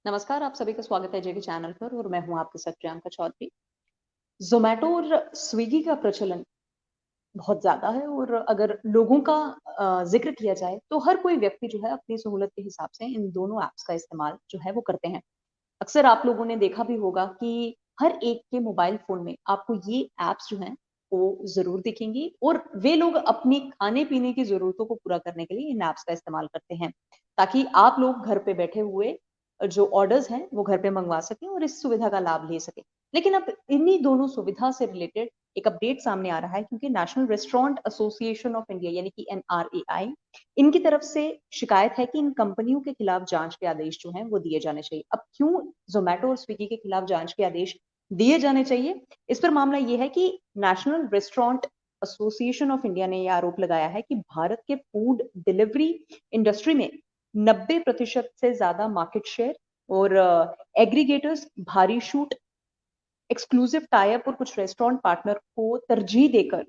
नमस्कार, आप सभी का स्वागत है जेके चैनल पर और मैं हूँ आपके साथ प्रियंका चौधरी। ज़ोमैटो और स्विगी का प्रचलन बहुत ज़्यादा है और अगर लोगों का ज़िक्र किया जाए, तो हर कोई व्यक्ति जो है अपनी सहूलत के हिसाब से इन दोनों ऐप्स का इस्तेमाल जो है वो करते हैं। अक्सर आप लोगों ने देखा भी होगा कि हर एक के मोबाइल फ़ोन में आपको ये ऐप्स जो हैं, वो ज़रूर दिखेंगी और वे लोग अपनी खाने-पीने की ज़रूरतों को पूरा करने के लिए इन ऐप्स का इस्तेमाल करते हैं, ताकि आप लोग घर पे बैठे हुए जो ऑर्डर्स हैं, वो घर पे मँगवा सकें और इस सुविधा का लाभ ले सकें। लेकिन अब इन्हीं दोनों सुविधा से रिलेटेड एक अपडेट सामने आ रहा है क्योंकि national restaurant association of India यानी कि एनआरएआई इनकी तरफ से शिकायत है कि इन कंपनियों के खिलाफ जांच के आदेश जो हैं वो दिए जाने चाहिए। अब क्यों ज़ोमैटो और स्विगी के खिलाफ जांच के आदेश दिए जाने चाहिए? इस पर मामला ये है कि national restaurant association of India ने ये आरोप लगाया है कि भारत के फूड डिलीवरी इंडस्ट्री में 90% से ज़्यादा मार्केट शेयर और एग्रीगेटर्स भारी छूट, एक्सक्लूसिव टाई अप और कुछ रेस्टोरेंट पार्टनर को तरजीह देकर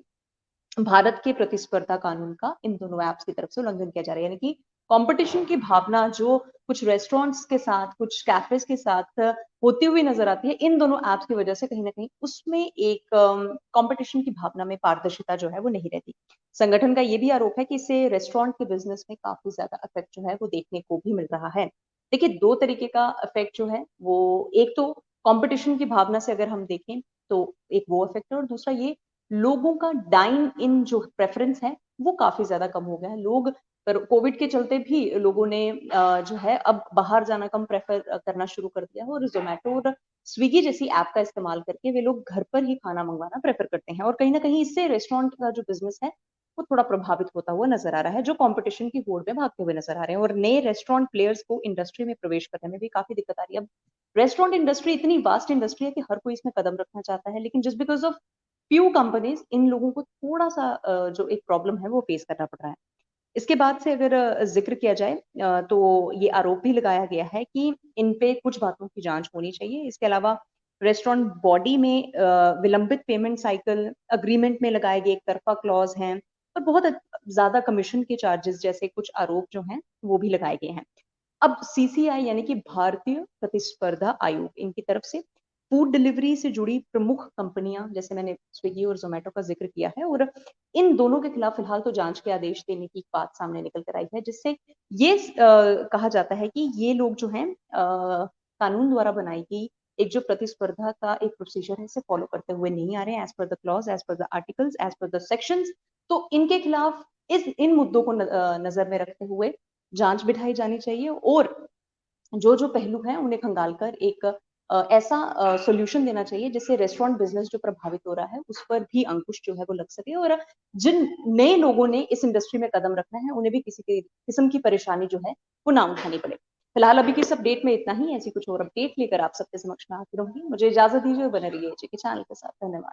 भारत के प्रतिस्पर्धा कानून का इन दोनों ऐप्स की तरफ से उल्लंघन किया जा रहा है। यानी कि कॉम्पिटिशन की भावना जो कुछ रेस्टोरेंट्स के साथ, कुछ कैफ़ेज़ के साथ होती हुई नज़र आती है, इन दोनों ऐप्स की वजह से कहीं न कहीं उसमें एक कॉम्पिटिशन की भावना में पारदर्शिता जो है वो नहीं रहती। संगठन का ये भी आरोप है कि इससे रेस्टोरेंट के बिज़नेस में काफ़ी ज़्यादा इफ़ेक्ट जो है वो देखने को भी मिल रहा है। देखिए 2 तरीके का इफ़ेक्ट जो है वो एक तो कॉम्पिटिशन की भावना से अगर हम देखें, तो एक वो इफ़ेक्ट है और दूसरा ये लोगों का डाइन इन जो प्रेफ़रेंस है, वो काफ़ी ज़्यादा कम हो गया है। लोग पर कोविड के चलते भी लोगों ने जो है अब बाहर जाना कम प्रेफ़र करना शुरू कर दिया है और ज़ोमैटो और स्विगी जैसी ऐप का इस्तेमाल करके वे लोग घर पर ही खाना मँगवाना प्रेफ़र करते हैं और कहीं न कहीं इससे रेस्टोरेंट का जो बिज़नेस है, वो थोड़ा प्रभावित होता हुआ नज़र आ रहा है, जो कॉम्पिटिशन की होड़ में भागते हुए नज़र आ रहे हैं और नए रेस्टोरेंट प्लेयर्स को इंडस्ट्री में प्रवेश करने में भी काफ़ी दिक्कत आ रही है। अब रेस्टोरेंट इंडस्ट्री इतनी वास्ट इंडस्ट्री है कि हर कोई इसमें कदम रखना चाहता है, लेकिन just because of few companies इन लोगों को थोड़ा-सा जो एक प्रॉब्लम है वो फेस करना पड़ रहा है। इसके बाद से अगर ज़िक्र किया जाए तो ये आरोप भी लगाया गया है कि इन पे कुछ बातों की जाँच होनी चाहिए। इसके अलावा रेस्टोरेंट बॉडी में विलंबित पेमेंट साइकिल, एग्रीमेंट में लगाए गए एक तरफ़ा क्लॉज़ हैं और बहुत ज़्यादा कमीशन के चार्जेज़ जैसे कुछ आरोप जो हैं, वो भी लगाए गए हैं। अब सीसीआई यानी कि भारतीय प्रतिस्पर्धा आयोग इनकी तरफ से फूड डिलीवरी से जुड़ी प्रमुख कंपनियां जैसे मैंने स्विगी और ज़ोमैटो का ज़िक्र किया है और इन दोनों के खिलाफ फिलहाल तो जांच के आदेश देने की बात सामने निकल कर आई है जिससे ये कहा जाता है कि ये लोग जो हैं कानून द्वारा बनाई गई एक जो प्रतिस्पर्धा का एक प्रोसीजर है इसे फॉलो करते हुए नहीं आ रहे हैं as per the clause as per the articles as per the sections तो इनके खिलाफ इस इन मुद्दों को नजर में रखते हुए जाँच बिठाई जानी चाहिए और जो-जो पहलू हैं उन्हें खंगाल कर एक ऐसा सॉल्यूशन देना चाहिए जिससे रेस्टोरेंट बिज़नेस जो प्रभावित हो रहा है, उस पर भी अंकुश जो है वो लग सके और जिन नए लोगों ने इस इंडस्ट्री में कदम रखना है, उन्हें भी किसी भी किस्म की परेशानी जो है वो ना उठानी पड़े। फिलहाल अभी की इस अपडेट में इतना ही, ऐसी कुछ और अपडेट लेकर आप सबके समक्ष में आती रहूँगी। मुझे इजाज़त दीजिए और बने रहिए जी के चैनल के साथ। धन्यवाद।